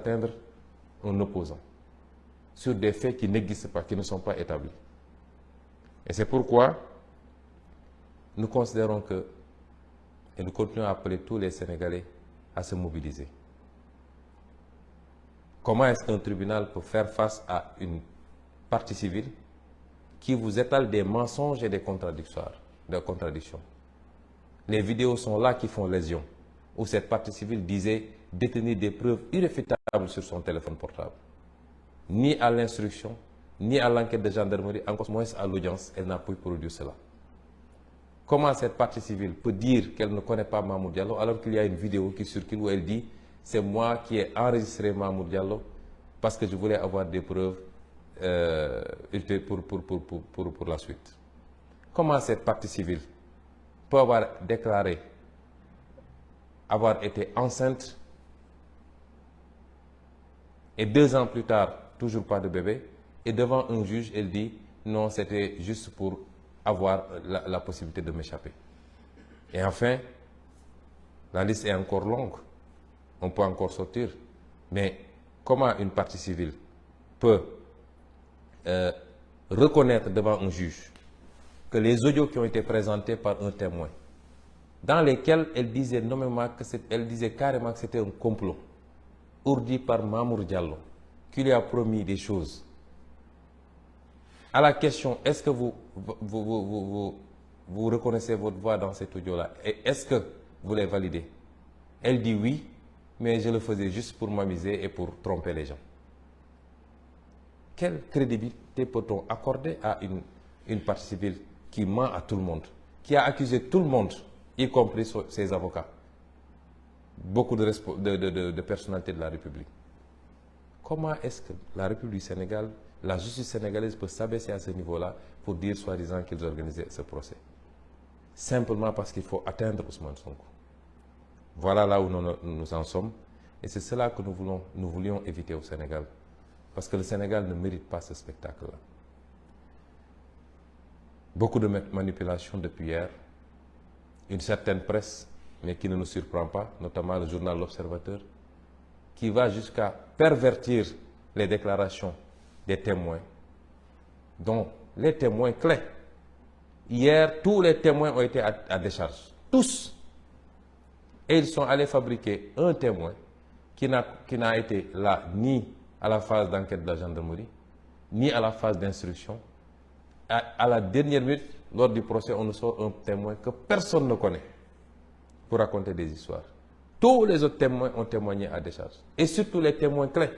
atteindre un opposant sur des faits qui n'existent pas, qui ne sont pas établis. Et c'est pourquoi nous considérons que, et nous continuons à appeler tous les Sénégalais à se mobiliser. Comment est-ce qu'un tribunal peut faire face à une partie civile qui vous étale des mensonges et des contradictions? Les vidéos sont là qui font lésion, où cette partie civile disait détenir des preuves irréfutables sur son téléphone portable. Ni à l'instruction, ni à l'enquête de gendarmerie, encore moins à l'audience, elle n'a pu produire cela. Comment cette partie civile peut dire qu'elle ne connaît pas Mamour Diallo alors qu'il y a une vidéo qui circule où elle dit « c'est moi qui ai enregistré Mamour Diallo parce que je voulais avoir des preuves pour la suite ». Comment cette partie civile peut avoir déclaré avoir été enceinte et 2 ans plus tard, toujours pas de bébé, et devant un juge, elle dit non, c'était juste pour avoir la possibilité de m'échapper. Et enfin, la liste est encore longue, on peut encore sortir, mais comment une partie civile peut reconnaître devant un juge que les audios qui ont été présentés par un témoin, dans lesquels elle disait nommément elle disait carrément que c'était un complot ourdi par Mamour Diallo, qui lui a promis des choses. À la question, est-ce que vous reconnaissez votre voix dans cet audio-là? Et est-ce que vous les validez? Elle dit oui, mais je le faisais juste pour m'amuser et pour tromper les gens. Quelle crédibilité peut-on accorder à une partie civile qui ment à tout le monde, qui a accusé tout le monde, y compris ses avocats, beaucoup de personnalités de la République? Comment est-ce que la République du Sénégal, la justice sénégalaise peut s'abaisser à ce niveau-là pour dire soi-disant qu'ils organisaient ce procès? Simplement parce qu'il faut atteindre Ousmane Sonko. Voilà là où nous en sommes. Et c'est cela que nous voulions éviter au Sénégal. Parce que le Sénégal ne mérite pas ce spectacle-là. Beaucoup de manipulations depuis hier. Une certaine presse, mais qui ne nous surprend pas, notamment le journal L'Observateur, qui va jusqu'à pervertir les déclarations des témoins, dont les témoins clés. Hier, tous les témoins ont été à décharge. Tous. Et ils sont allés fabriquer un témoin qui n'a été là ni à la phase d'enquête de la gendarmerie, ni à la phase d'instruction. À la dernière minute, lors du procès, on nous sort un témoin que personne ne connaît pour raconter des histoires. Tous les autres témoins ont témoigné à décharge. Et surtout les témoins clés.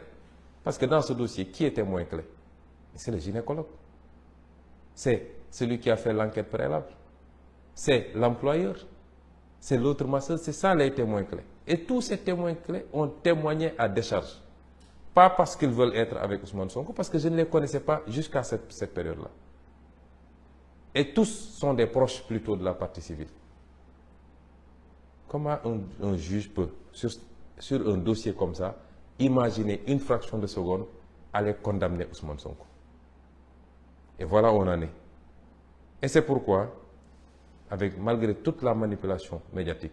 Parce que dans ce dossier, qui est témoin clé? C'est le gynécologue. C'est celui qui a fait l'enquête préalable. C'est l'employeur. C'est l'autre masseuse. C'est ça les témoins clés. Et tous ces témoins clés ont témoigné à décharge. Pas parce qu'ils veulent être avec Ousmane Sonko, parce que je ne les connaissais pas jusqu'à cette période-là. Et tous sont des proches plutôt de la partie civile. Comment un juge peut, sur un dossier comme ça, imaginer une fraction de seconde aller condamner Ousmane Sonko? Et voilà où on en est. Et c'est pourquoi, malgré toute la manipulation médiatique,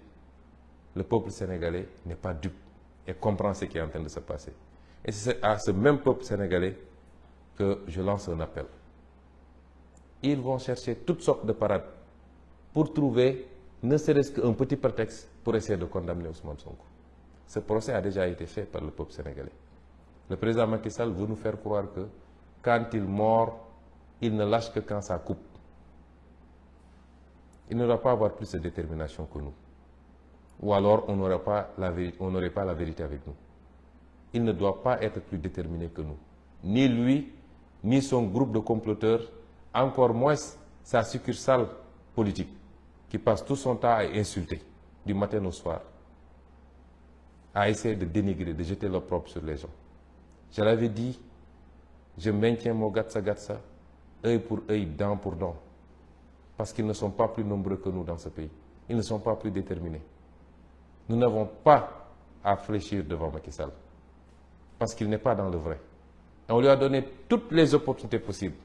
le peuple sénégalais n'est pas dupe et comprend ce qui est en train de se passer. Et c'est à ce même peuple sénégalais que je lance un appel. Ils vont chercher toutes sortes de parades pour trouver ne serait-ce qu'un petit prétexte pour essayer de condamner Ousmane Sonko. Ce procès a déjà été fait par le peuple sénégalais. Le président Macky Sall veut nous faire croire que quand il mord, il ne lâche que quand ça coupe. Il ne doit pas avoir plus de détermination que nous. Ou alors on n'aurait pas la vérité avec nous. Il ne doit pas être plus déterminé que nous. Ni lui, ni son groupe de comploteurs, encore moins sa succursale politique, qui passe tout son temps à insulter, du matin au soir, à essayer de dénigrer, de jeter l'opprobre sur les gens. Je l'avais dit, je maintiens mon gatsa, œil pour œil, dent pour dent, parce qu'ils ne sont pas plus nombreux que nous dans ce pays. Ils ne sont pas plus déterminés. Nous n'avons pas à fléchir devant Macky Sall, parce qu'il n'est pas dans le vrai. Et on lui a donné toutes les opportunités possibles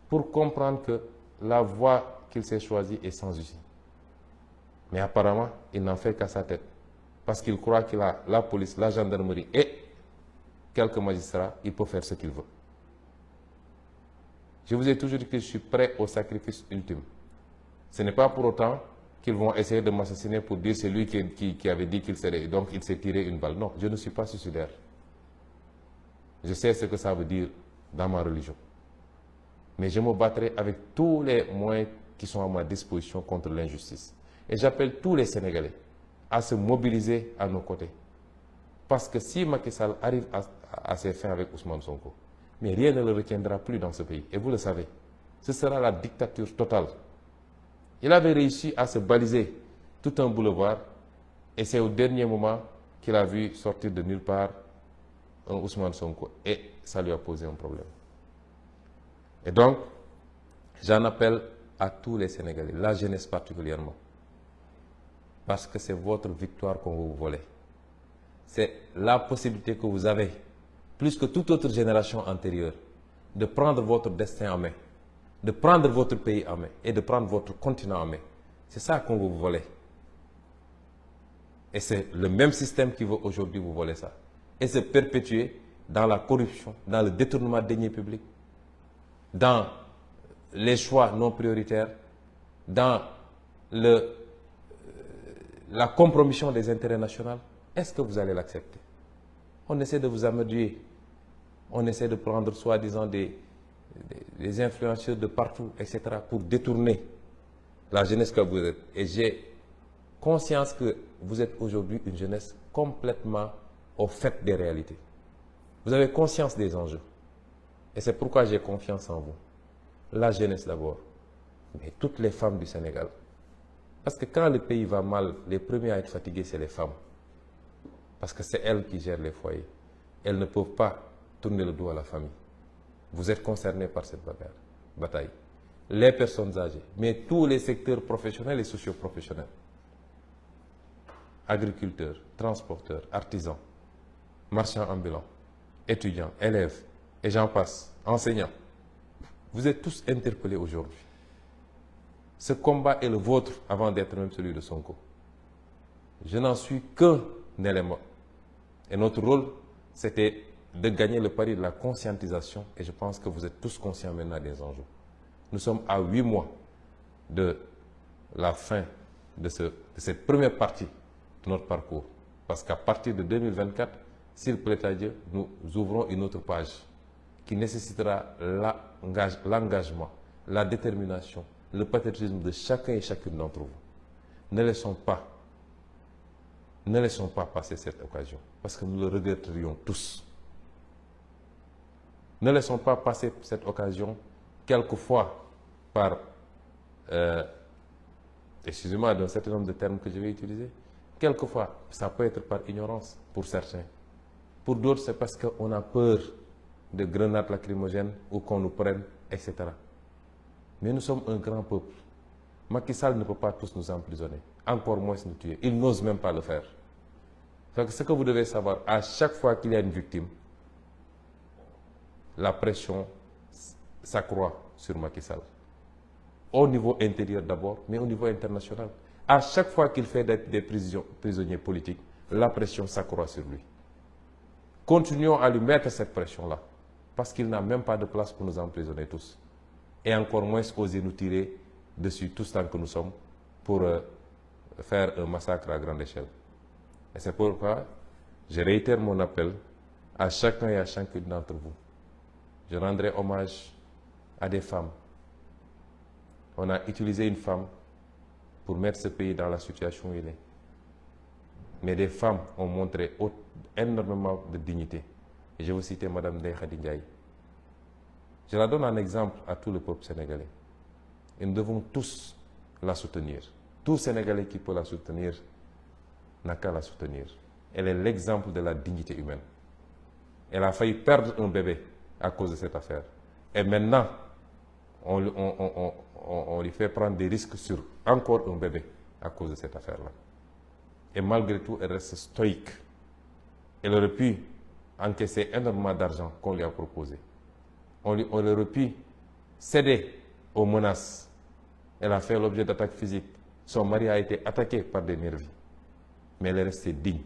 pour comprendre que la voie qu'il s'est choisie est sans issue. Mais apparemment, il n'en fait qu'à sa tête. Parce qu'il croit qu'il a la police, la gendarmerie et quelques magistrats, il peut faire ce qu'il veut. Je vous ai toujours dit que je suis prêt au sacrifice ultime. Ce n'est pas pour autant qu'ils vont essayer de m'assassiner pour dire c'est lui qui avait dit qu'il serait. Donc il s'est tiré une balle. Non, je ne suis pas suicidaire. Je sais ce que ça veut dire dans ma religion. Mais je me battrai avec tous les moyens qui sont à ma disposition contre l'injustice. Et j'appelle tous les Sénégalais à se mobiliser à nos côtés. Parce que si Macky Sall arrive à ses fins avec Ousmane Sonko, mais rien ne le retiendra plus dans ce pays. Et vous le savez, ce sera la dictature totale. Il avait réussi à se baliser tout un boulevard et c'est au dernier moment qu'il a vu sortir de nulle part un Ousmane Sonko et ça lui a posé un problème. Et donc, j'en appelle à tous les Sénégalais, la jeunesse particulièrement, parce que c'est votre victoire qu'on va vous voler. C'est la possibilité que vous avez, plus que toute autre génération antérieure, de prendre votre destin en main, de prendre votre pays en main et de prendre votre continent en main. C'est ça qu'on veut vous voler. Et c'est le même système qui veut aujourd'hui vous voler ça. Et se perpétuer dans la corruption, dans le détournement de deniers publics, dans les choix non prioritaires, dans la compromission des intérêts nationaux. Est-ce que vous allez l'accepter? On essaie de vous amadouer. On essaie de prendre soi-disant des influenceurs de partout, etc., pour détourner la jeunesse que vous êtes. Et j'ai conscience que vous êtes aujourd'hui une jeunesse complètement au fait des réalités. Vous avez conscience des enjeux. Et c'est pourquoi j'ai confiance en vous. La jeunesse d'abord, mais toutes les femmes du Sénégal. Parce que quand le pays va mal, les premiers à être fatigués, c'est les femmes. Parce que c'est elles qui gèrent les foyers. Elles ne peuvent pas tourner le dos à la famille. Vous êtes concernés par cette bataille. Les personnes âgées, mais tous les secteurs professionnels et socio-professionnels. Agriculteurs, transporteurs, artisans, marchands ambulants, étudiants, élèves, et j'en passe, enseignants. Vous êtes tous interpellés aujourd'hui. Ce combat est le vôtre avant d'être même celui de Sonko. Je n'en suis qu'un élément. Et notre rôle, c'était de gagner le pari de la conscientisation. Et je pense que vous êtes tous conscients maintenant des enjeux. Nous sommes à 8 mois de la fin de cette première partie de notre parcours. Parce qu'à partir de 2024, s'il plaît à Dieu, nous ouvrons une autre page qui nécessitera l'engagement, la détermination, le patriotisme de chacun et chacune d'entre vous. Ne laissons pas passer cette occasion, parce que nous le regretterions tous. Ne laissons pas passer cette occasion, quelquefois par, excusez-moi d'un certain nombre de termes que je vais utiliser, quelquefois ça peut être par ignorance pour certains. Pour d'autres, c'est parce qu'on a peur de grenades lacrymogènes ou qu'on nous prenne, etc. Mais nous sommes un grand peuple. Macky Sall ne peut pas tous nous emprisonner, encore moins nous tuer. Il n'ose même pas le faire. Donc, ce que vous devez savoir, à chaque fois qu'il y a une victime, la pression s'accroît sur Macky Sall. Au niveau intérieur d'abord, mais au niveau international. À chaque fois qu'il fait des prisonniers politiques, la pression s'accroît sur lui. Continuons à lui mettre cette pression-là, parce qu'il n'a même pas de place pour nous emprisonner tous. Et encore moins oser nous tirer dessus tous tant que nous sommes pour faire un massacre à grande échelle. Et c'est pourquoi je réitère mon appel à chacun et à chacune d'entre vous. Je rendrai hommage à des femmes. On a utilisé une femme pour mettre ce pays dans la situation où il est. Mais des femmes ont montré énormément de dignité. Et je veux citer Mme Ndeye Khady Ndiaye. Je la donne en exemple à tout le peuple sénégalais. Et nous devons tous la soutenir. Tout Sénégalais qui peut la soutenir n'a qu'à la soutenir. Elle est l'exemple de la dignité humaine. Elle a failli perdre un bébé à cause de cette affaire. Et maintenant, on lui fait prendre des risques sur encore un bébé à cause de cette affaire-là. Et malgré tout, elle reste stoïque. Elle aurait pu encaisser énormément d'argent qu'on lui a proposé. On aurait pu céder aux menaces. Elle a fait l'objet d'attaques physiques. Son mari a été attaqué par des nervis. Mais elle est restée digne.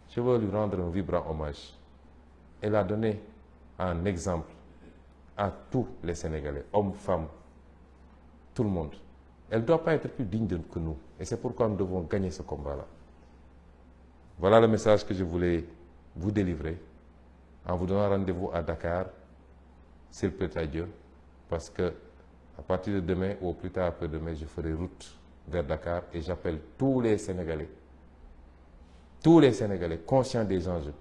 Je veux lui rendre un vibrant hommage. elle a donné un exemple à tous les Sénégalais, hommes, femmes, tout le monde. Elle ne doit pas être plus digne que nous. Et c'est pourquoi nous devons gagner ce combat-là. Voilà le message que je voulais vous délivrer en vous donnant rendez-vous à Dakar, s'il plaît à Dieu, parce que à partir de demain ou au plus tard après-demain, je ferai route vers Dakar et j'appelle tous les Sénégalais conscients des enjeux,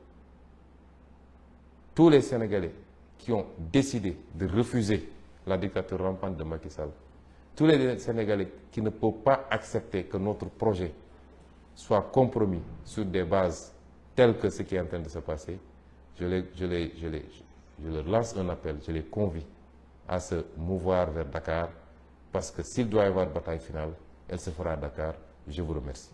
tous les Sénégalais qui ont décidé de refuser la dictature rampante de Macky Sall, tous les Sénégalais qui ne peuvent pas accepter que notre projet soit compromis sur des bases telles que ce qui est en train de se passer, je leur lance un appel, je les convie à se mouvoir vers Dakar, parce que s'il doit y avoir bataille finale, elle se fera à Dakar. Je vous remercie.